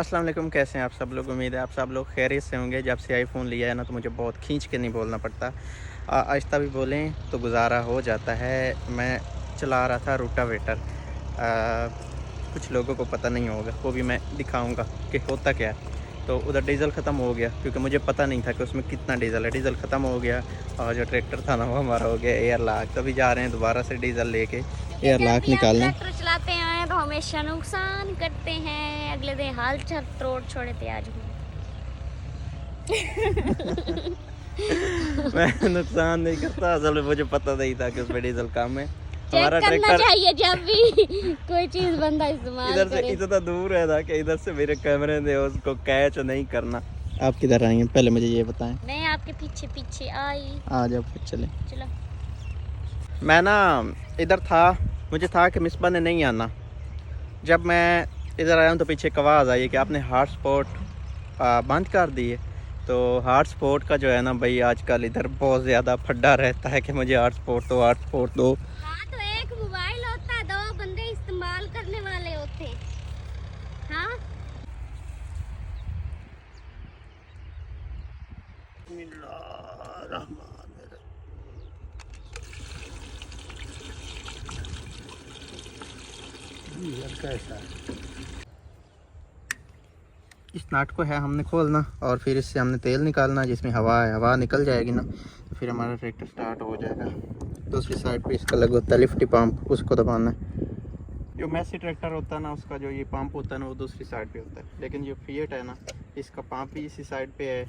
अस्सलाम वालेकुम, कैसे हैं आप सब लोग। उम्मीद है आप सब लोग खैरियत से होंगे। जब से आईफ़ोन लिया है ना तो मुझे बहुत खींच के नहीं बोलना पड़ता, आहिस्ता भी बोलें तो गुजारा हो जाता है। मैं चला रहा था रोटावेटर। कुछ लोगों को पता नहीं होगा, वो भी मैं दिखाऊंगा कि होता क्या है। तो उधर डीज़ल ख़त्म हो गया क्योंकि मुझे पता नहीं था कि उसमें कितना डीज़ल है। डीज़ल ख़त्म हो गया और जो ट्रैक्टर था ना वो हमारा हो गया एयर लॉक। तभी जा रहे हैं दोबारा से डीज़ल लेके एयर लॉक निकालने। ट्रैक्टर चलाते हैं तो हमेशा नुकसान करते हैं, अगले दिन हाल चाल तोड़ छोड़े थे आज मैं नुकसान नहीं करता, असल में मुझे पता नहीं था कि उसमें डीजल कम है। चेक हमारा करना ट्रैक्टर चाहिए जब भी कोई चीज बंदा इस्तेमाल इधर से करे। इतना दूर है ना कि इधर से मेरे कैमरे ने उसको कैच नहीं करना। आप किधर आएंगे पहले मुझे ये बताएं। मैं आपके पीछे पीछे आई। आ जाओ फिर चले। चलो। मैं ना इधर था, मुझे था कि मिसबा ने नहीं आना। जब मैं इधर आया हूँ तो पीछे एक आवाज़ आई कि आपने हॉटस्पॉट बंद कर दिए। तो हॉटस्पॉट का जो है ना भाई, आजकल इधर बहुत ज़्यादा फड्डा रहता है कि मुझे हॉटस्पॉट दो, हॉटस्पॉट दो। हाँ तो एक मोबाइल होता है, दो बंदे इस्तेमाल करने वाले होते हैं। हाँ इस नाट को है हमने खोलना और फिर इससे हमने तेल निकालना, जिसमें हवा है। हवा निकल जाएगी ना तो फिर हमारा ट्रैक्टर स्टार्ट हो जाएगा। दूसरी साइड पे इसका लगा होता है लिफ्टी पंप, उसको दबाना है। जो मैसी ट्रैक्टर होता है ना उसका जो ये पंप होता है ना वो दूसरी साइड पे होता है, लेकिन जो फिएट है ना इसका पंप भी इसी साइड पे है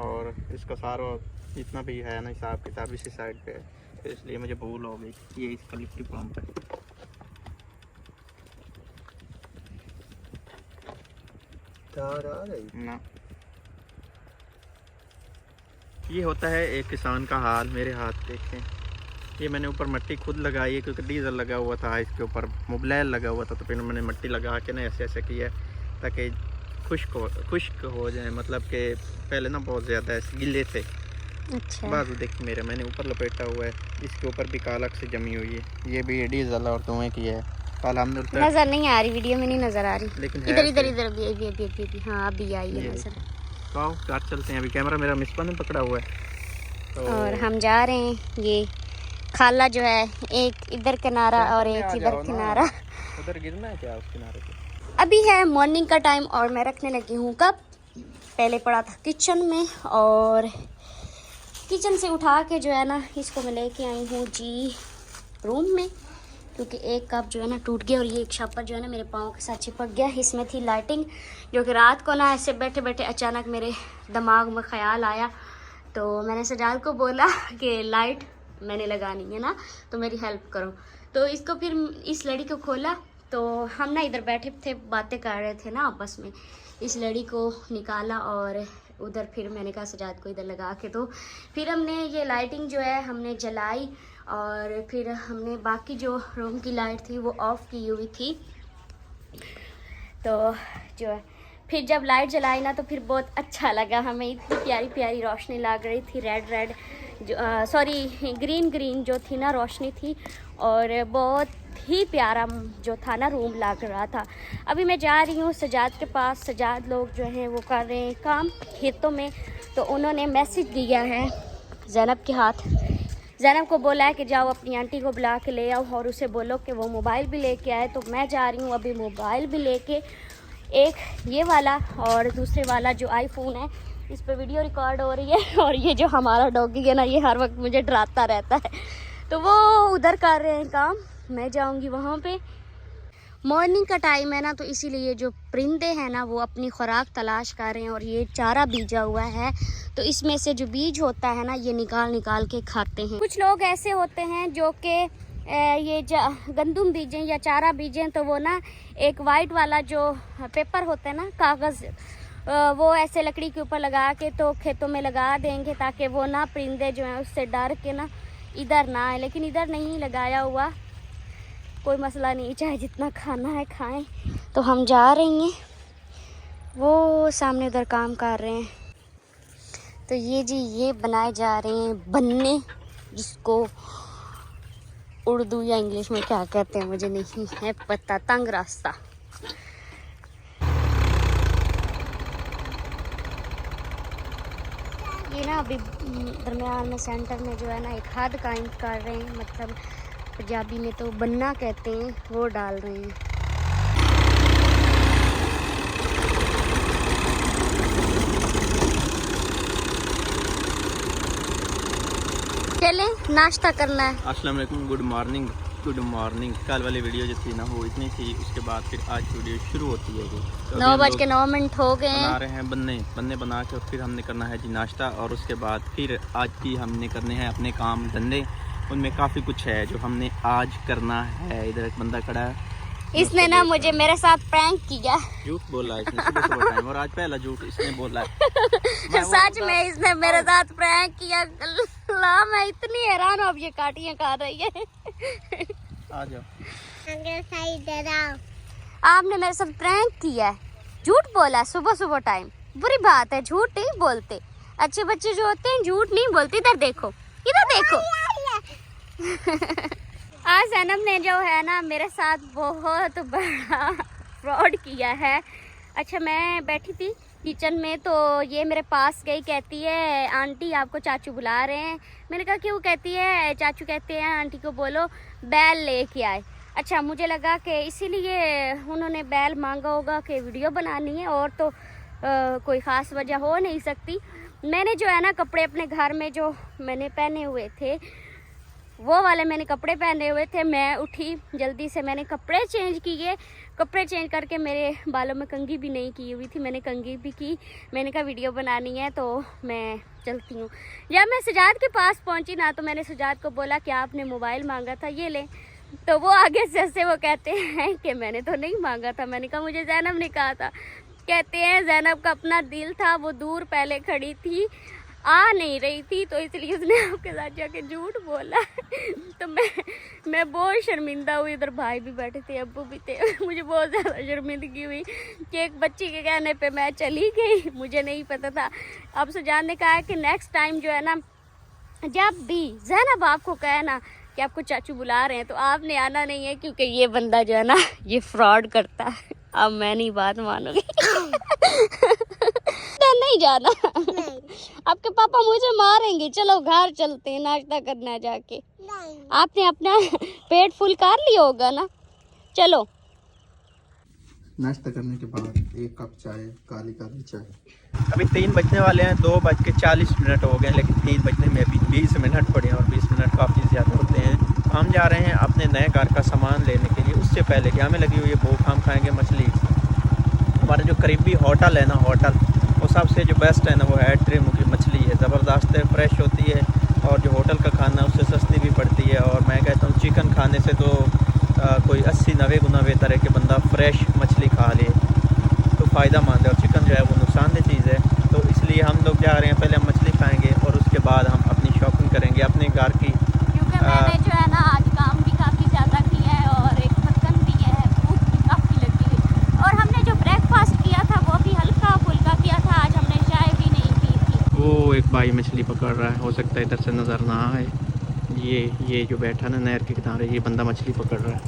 और इसका सारा जितना भी है ना हिसाब किताब इसी साइड पे है। फिर इसलिए मुझे भूल हो गई, ये इसका लिफ्टी पंप है। ना ये होता है एक किसान का हाल। मेरे हाथ देखें, ये मैंने ऊपर मट्टी खुद लगाई है क्योंकि डीजल लगा हुआ था, इसके ऊपर मोबिलाइल लगा हुआ था। तो फिर मैंने मट्टी लगा के ना ऐसे ऐसे किया ताकि खुश्क हो जाए। मतलब कि पहले ना बहुत ज़्यादा ऐसे गिले थे। अच्छा। बाजू देखिए मेरे, मैंने ऊपर लपेटा हुआ है, इसके ऊपर भी कालक से जमी हुई है। ये भी डीजल और धुएँ की है। अल्हम्दुलिल्लाह नजर नहीं आ रही, वीडियो में नहीं नजर आ रही। लेकिन इधर इधर इधर अभी हाँ अभी आई है नजर। तो आओ कार चलते हैं। अभी कैमरा मेरा मिसबा ने पकड़ा हुआ है तो और हम जा रहे हैं। ये खाला जो है, एक इधर किनारा और एक इधर किनारा। उधर गिरना है क्या उस किनारे पे? अभी है मॉर्निंग का टाइम और मैं रखने लगी हूँ कप। पहले पड़ा था किचन में और किचन से उठा के जो है ना इसको मैं लेके आई हूँ जी रूम में, क्योंकि एक कप जो है ना टूट गया और ये एक शापर जो है ना मेरे पाँव के साथ चिपक गया। इसमें थी लाइटिंग, जो कि रात को ना ऐसे बैठे बैठे अचानक मेरे दिमाग में ख्याल आया। तो मैंने सजाद को बोला कि लाइट मैंने लगानी है ना तो मेरी हेल्प करो। तो इसको फिर इस लड़ी को खोला तो हम ना इधर बैठे थे बातें कर रहे थे ना आपस में। इस लड़ी को निकाला और उधर फिर मैंने कहा सजाद को इधर लगा के। तो फिर हमने ये लाइटिंग जो है हमने जलाई और फिर हमने बाकी जो रूम की लाइट थी वो ऑफ़ की हुई थी। तो जो है फिर जब लाइट जलाई ना तो फिर बहुत अच्छा लगा हमें। इतनी प्यारी प्यारी रोशनी लग रही थी, रेड रेड जो सॉरी ग्रीन ग्रीन जो थी ना रोशनी थी और बहुत ही प्यारा जो था ना रूम लग रहा था। अभी मैं जा रही हूँ सजाद के पास। सजाद लोग जो हैं वो कर रहे हैं काम खेतों में। तो उन्होंने मैसेज दिया है ज़ैनब के हाथ। ज़ैनब को बोला है कि जाओ अपनी आंटी को बुला के ले आओ और उसे बोलो कि वो मोबाइल भी लेके आए। तो मैं जा रही हूँ अभी मोबाइल भी लेके, एक ये वाला और दूसरे वाला जो आईफोन है इस पर वीडियो रिकॉर्ड हो रही है। और ये जो हमारा डॉगी है ना ये हर वक्त मुझे डराता रहता है। तो वो उधर कर रहे हैं काम, मैं जाऊंगी वहाँ पे। मॉर्निंग का टाइम है ना तो इसीलिए जो परिंदे हैं ना वो अपनी खुराक तलाश कर रहे हैं और ये चारा बीजा हुआ है तो इसमें से जो बीज होता है ना ये निकाल निकाल के खाते हैं। कुछ लोग ऐसे होते हैं जो कि ये गंदुम बीजें या चारा बीजें तो वो ना एक वाइट वाला जो पेपर होता है ना कागज़, वो ऐसे लकड़ी के ऊपर लगा के तो खेतों में लगा देंगे ताकि वो ना परिंदे जो हैं उससे डर के ना इधर ना आए। लेकिन इधर नहीं लगाया हुआ, कोई मसला नहीं, चाहे जितना खाना है खाएं। तो हम जा रही हैं, वो सामने उधर काम कर रहे हैं। तो ये जी ये बनाए जा रहे हैं बन्ने, जिसको उर्दू या इंग्लिश में क्या कहते हैं मुझे नहीं है पता, तंग रास्ता। ये ना अभी दरमियान में सेंटर में जो है ना एक हद कायम कर रहे हैं, मतलब पंजाबी में तो बन्ना कहते हैं, वो डाल रहे हैं। चलें नाश्ता करना है। अस्सलाम वालेकुम, गुड मॉर्निंग। कल वाली वीडियो जो थी ना वो इतनी थी, उसके बाद फिर आज वीडियो शुरू होती है। तो 9:09 हो गए हैं। बना रहे हैं बन्ने बना के, और फिर हमने करना है जी नाश्ता, और उसके बाद फिर आज की हमने करने हैं अपने काम धंधे। उनमें काफ़ी कुछ है जो हमने आज करना है। इधर एक बंदा खड़ा है, इसने ना मुझे मेरे साथ प्रैंक किया। झूठ बोला इसने सुबह टाइम, और आज पहला झूठ इसने बोला है। सच में इसने मेरे साथ प्रैंक किया। अल्लाह, मैं इतनी हैरान हूँ, अब ये काटियाँ खा रही है। आ जाओ। आपने मेरे साथ प्रैंक किया है, झूठ बोला सुबह टाइम। बुरी बात है, झूठ नहीं बोलते। अच्छे बच्चे जो होते हैं झूठ नहीं बोलते। इधर देखो, इधर देखो। आज जैनब ने जो है ना मेरे साथ बहुत बड़ा फ्रॉड किया है। अच्छा, मैं बैठी थी किचन में, तो ये मेरे पास गई, कहती है आंटी आपको चाचू बुला रहे हैं। मैंने कहा क्यों? कहती है चाचू कहते हैं आंटी को बोलो बैल लेके आए। अच्छा, मुझे लगा कि इसीलिए उन्होंने बैल मांगा होगा कि वीडियो बनानी है, और तो कोई ख़ास वजह हो नहीं सकती। मैंने जो है ना कपड़े अपने घर में जो मैंने पहने हुए थे, वो वाले मैंने कपड़े पहने हुए थे। मैं उठी जल्दी से, मैंने कपड़े चेंज किए। कपड़े चेंज करके मेरे बालों में कंघी भी नहीं की हुई थी, मैंने कंघी भी की। मैंने कहा वीडियो बनानी है तो मैं चलती हूँ। जब मैं सजाद के पास पहुँची ना, तो मैंने सजाद को बोला कि आपने मोबाइल मांगा था, ये ले। तो वो आगे से वो कहते हैं कि मैंने तो नहीं मांगा था। मैंने कहा मुझे जैनब ने कहा था। कहते हैं जैनब का अपना दिल था, वो दूर पहले खड़ी थी, आ नहीं रही थी, तो इसलिए उसने आपके साथ जाके झूठ बोला। तो मैं बहुत शर्मिंदा हुई। उधर भाई भी बैठे थे, अब्बू भी थे। मुझे बहुत ज़्यादा शर्मिंदगी हुई कि एक बच्ची के कहने पे मैं चली गई, मुझे नहीं पता था। अब सुजान ने कहा है कि नेक्स्ट टाइम जो है ना, जब भी जैनब आपको कहे ना कि आपको चाचू बुला रहे हैं, तो आपने आना नहीं है, क्योंकि ये बंदा जो है ना ये फ्रॉड करता है। अब मैं नहीं बात मानूंगी। नहीं जाना, नहीं। आपके पापा मुझे मारेंगे। चलो घर चलते हैं, नाश्ता करना जाके। नहीं। आपने अपना पेट फुल कर लिया होगा ना, चलो। नाश्ता करने के बाद एक कप चाय, काली चाय। अभी 3 बजने वाले हैं, 2:40 हो गए, लेकिन 3 बजने में अभी 20 मिनट पड़े हैं, और 20 मिनट काफ़ी ज़्यादा होते हैं। हम जा रहे हैं अपने नए घर का सामान लेने के लिए। उससे पहले कि हमें लगी हुई है भूख, हम खाएंगे मछली। हमारे जो करीबी होटल है ना, होटल वो सबसे जो बेस्ट है ना, वो है ट्रिम की मछली है। ज़बरदस्त है, फ्रेश होती है, और जो होटल का खाना है उससे सस्ती भी पड़ती है। और मैं कहता हूँ चिकन खाने से तो कोई 80-90 गुना बेहतर है कि बंदा फ्रेश मछली खा ले, तो फ़ायदा मंद है। और चिकन जो है वो नुकसानदेह चीज़ है, तो इसलिए हम लोग जा रहे हैं। पहले हम मछली खाएँगे और उसके बाद हम अपनी शॉपिंग करेंगे अपने घर की। क्योंकि मैंने जो है ना आज काम भी काफ़ी ज़्यादा किया है, और एक थकन भी है, भूख भी काफ़ी लगी है। और हमने जो ब्रेकफास्ट किया था वो भी हल्का फुल्का किया था, आज हमने चाय भी नहीं पी थी। वो एक भाई मछली पकड़ रहा है, हो सकता है इधर से नज़र ना आए। ये जो बैठा ना नहर के किनारे, ये बंदा मछली पकड़ रहा है।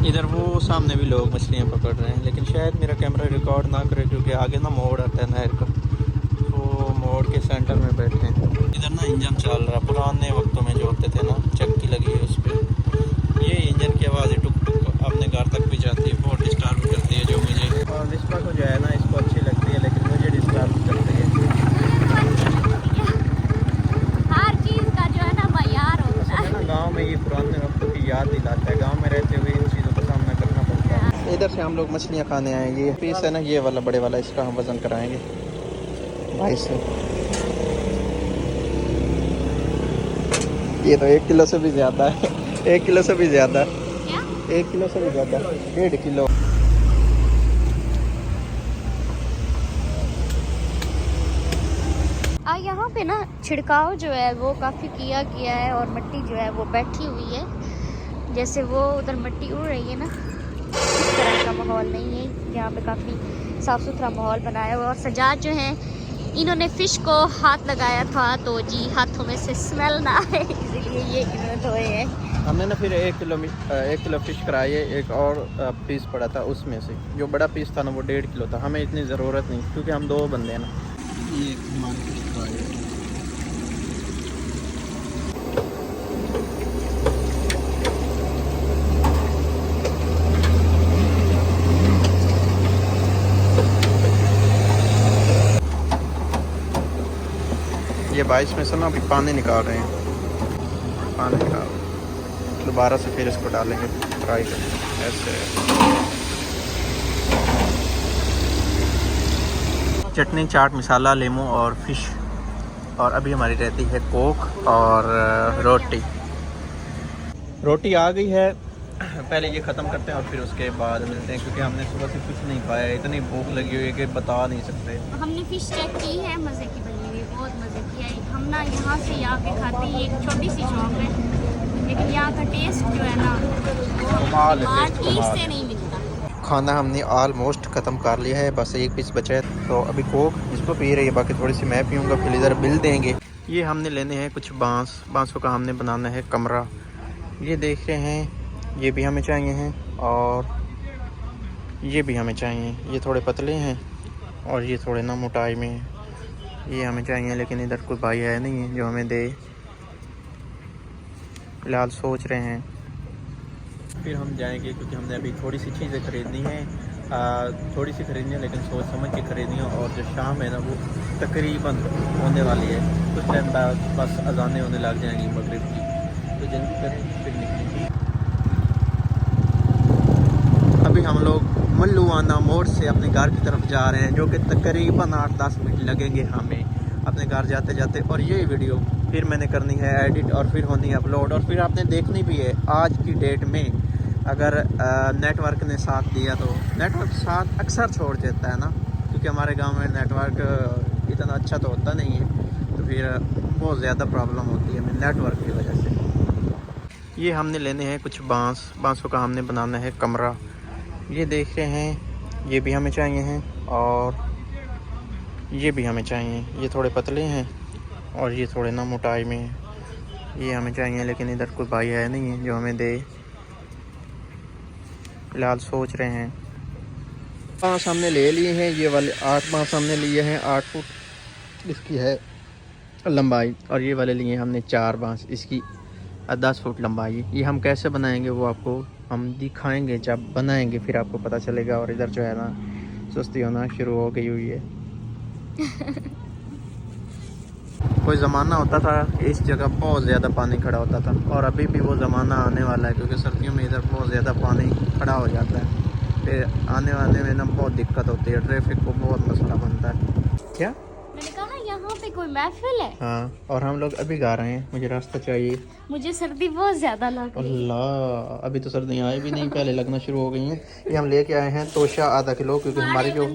इधर वो सामने भी लोग मछलियाँ पकड़ रहे हैं, लेकिन शायद मेरा कैमरा रिकॉर्ड ना करे, क्योंकि आगे ना मोड़ आता है नहर का, वो मोड़ के सेंटर में बैठे हैं। इधर ना इंजन चल रहा है, पुराने वक्तों में जो होते थे ना, चक्की लगी है उस पर। ये इंजन की आवाज़ टुक टुक अपने घर तक भी जाती है, बहुत डिस्टर्ब करती है, जो मुझे और रिश्ता को जो है ना इसको अच्छी लगती है, लेकिन मुझे डिस्टर्ब करती है। हर चीज़ का जो है ना मयार होता है। गाँव में ये पुराने वक्तों की याद दिलाता है, गाँव में रहते हुए इन चीज़ों का सामना करना पड़ता है। इधर से हम लोग मछलियाँ खाने आएंगे। ये पीस है ना, ये वाला बड़े वाला, इसका हम वज़न कराएंगे भाई से। ये तो 1 किलो से भी ज़्यादा है, 1 किलो से भी ज़्यादा, 1 किलो से भी ज़्यादा, 1.5 किलो। यहाँ पे ना छिड़काव जो है वो काफ़ी किया गया है, और मिट्टी जो है वो बैठी हुई है। जैसे वो उधर मिट्टी उड़ रही है ना, इस तरह का माहौल नहीं है यहाँ पे, काफ़ी साफ़ सुथरा माहौल बनाया हुआ है। और सजाद जो है इन्होंने फ़िश को हाथ लगाया था तो जी हाथों में से स्मेल ना आए, इसलिए ये इन्होंने धोए हैं। हमने ना फिर 1 किलो फ़िश कराई है। एक और पीस पड़ा था, उसमें से जो बड़ा पीस था ना वो 1.5 किलो था। हमें इतनी ज़रूरत नहीं क्योंकि हम 2 बंदे हैं ना। ये हमारी फ़िश फ्राई है। ये 22 में से ना अभी पानी निकाल रहे हैं, पानी निकाल रहे हैं। दोबारा से फिर इसको डालेंगे, फ्राई करेंगे ऐसे। चटनी, चाट मसाला, लेमू और फिश, और अभी हमारी रहती है कोक और रोटी आ गई है। पहले ये ख़त्म करते हैं और फिर उसके बाद मिलते हैं, क्योंकि हमने सुबह से कुछ नहीं खाया है। इतनी भूख लगी हुई है कि बता नहीं सकते। हमने फ़िश चेक की है, मज़े की बनी हुई, बहुत मज़े की है। हम ना यहाँ से यहाँ पे खाते हैं, एक छोटी सी शॉप है, लेकिन यहाँ का टेस्ट जो है ना कमाल है, मार्केट से नहीं मिलता। खाना हमने ऑलमोस्ट ख़त्म कर लिया है, बस एक पीस बचा है। तो अभी कोक इसको पी रही है, बाकी थोड़ी सी मैं पीऊँगा, फिर इधर बिल देंगे। ये हमने लेने हैं कुछ बांसों का हमने बनाना है कमरा। ये देख रहे हैं, ये भी हमें चाहिए हैं और ये भी हमें चाहिए। ये थोड़े पतले हैं और ये थोड़े ना मोटाई में हैं। ये हमें चाहिए, लेकिन इधर कोई भाई है नहीं है जो हमें दे। फिलहाल सोच रहे हैं, फिर हम जाएंगे, क्योंकि हमने अभी थोड़ी सी चीज़ें खरीदनी है। थोड़ी सी खरीदनी है, लेकिन सोच समझ के खरीदनी है। और जो शाम है ना वो तकरीबन होने वाली है, कुछ टाइम बाद बस अजानें होने लग जाएंगी मगरिब की। तो जल्दी करें फिर निकलेंगे। अभी हम लोग मल्लुआना मोड़ से अपने घर की तरफ जा रहे हैं, जो कि तकरीबन 8-10 मिनट लगेंगे हमें अपने घर जाते जाते। और ये वीडियो फिर मैंने करनी है एडिट और फिर होनी है अपलोड, और फिर आपने देखनी भी है। आज की डेट में अगर नेटवर्क ने साथ दिया, तो नेटवर्क साथ अक्सर छोड़ देता है ना, क्योंकि हमारे गांव में नेटवर्क इतना अच्छा तो होता नहीं है, तो फिर बहुत ज़्यादा प्रॉब्लम होती है हमें नेटवर्क की वजह से। ये हमने लेने हैं कुछ बांसों का हमने बनाना है कमरा। ये देख रहे हैं, ये भी हमें चाहिए हैं और ये भी हमें चाहिए। ये थोड़े पतले हैं और ये थोड़े ना मोटाई में हैं। ये हमें चाहिए, लेकिन इधर कोई भाई है नहीं है जो हमें दे। फिलहाल सोच रहे हैं। बांस हमने ले लिए हैं, ये वाले 8 बांस हमने लिए हैं, 8 फुट इसकी है लंबाई, और ये वाले लिए हमने 4 बांस, इसकी 10 फुट लंबाई। ये हम कैसे बनाएंगे वो आपको हम दिखाएंगे जब बनाएंगे, फिर आपको पता चलेगा। और इधर जो है ना सुस्ती होना शुरू हो गई हुई है। कोई ज़माना होता था इस जगह बहुत ज़्यादा पानी खड़ा होता था, और अभी भी वो ज़माना आने वाला है, क्योंकि सर्दियों में इधर बहुत ज़्यादा पानी खड़ा हो जाता है। फिर आने में ना बहुत दिक्कत होती है, ट्रैफिक को बहुत मसला बनता है। क्या मैंने कहा यहाँ पे कोई महफिल है। हाँ, और हम लोग अभी गा रहे हैं, मुझे रास्ता चाहिए। मुझे सर्दी बहुत ज्यादा लग रही है। अल्लाह, अभी तो सर्दियाँ आई भी नहीं, पहले लगना शुरू हो गई हैं। ये हम लेके आए हैं तोशा आधा किलो, क्योंकि हमारी जो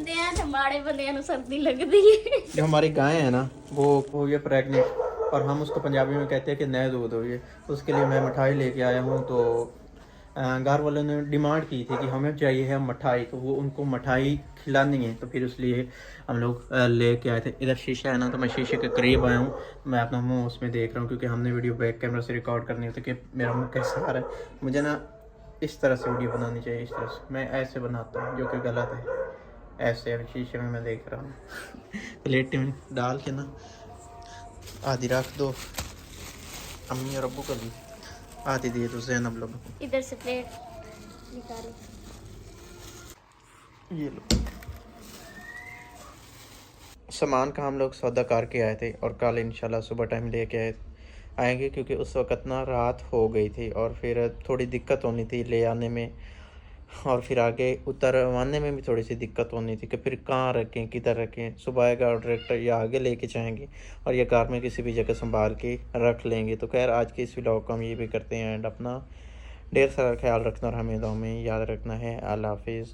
सर्दी लगती है। जो हमारी गाय है ना वो हो गई प्रेगनेंट, और हम उसको पंजाबी में कहते हैं कि नए दूध हो गई। तो उसके लिए मैं मिठाई लेके आया हूँ। तो घर वालों ने डिमांड की थी कि हमें चाहिए है मिठाई, तो वो उनको मिठाई खिलानी है, तो फिर इसलिए हम लोग लेके आए थे। इधर शीशा है ना, तो मैं शीशे के करीब आया हूँ, मैं अपना मुंह उसमें देख रहा हूँ, क्योंकि हमने वीडियो बैक कैमरा से रिकॉर्ड करनी होती है कि मेरा मुंह कैसा आ रहा है। मुझे ना इस तरह से वीडियो बनानी चाहिए, इस तरह से। मैं ऐसे बनाता हूँ, जो कि गलत है। ऐसे अभी शीशे में मैं देख रहा हूँ। प्लेट में डाल के ना आधी रख दो, अम्मी और अब्बू को भी आधी दिए तो ज़ैनब लोग। इधर से प्लेट निकालो, ये लो। सामान का हम लोग सौदा करके आए थे, और कल इंशाल्लाह सुबह टाइम लेके आएंगे, क्योंकि उस वक्त ना रात हो गई थी और फिर थोड़ी दिक्कत होनी थी ले आने में, और फिर आगे उतरवाने में भी थोड़ी सी दिक्कत होनी थी कि फिर कहाँ रखें, किधर रखें। सुबह आएगा और डायरेक्टर या आगे लेके जाएंगे, और ये कार में किसी भी जगह संभाल के रख लेंगे। तो खैर आज के इस व्लॉग को हम ये भी करते हैं एंड। अपना ढेर सारा ख्याल रखना और हमें दुआ में याद रखना है। अल्लाह हाफिज़।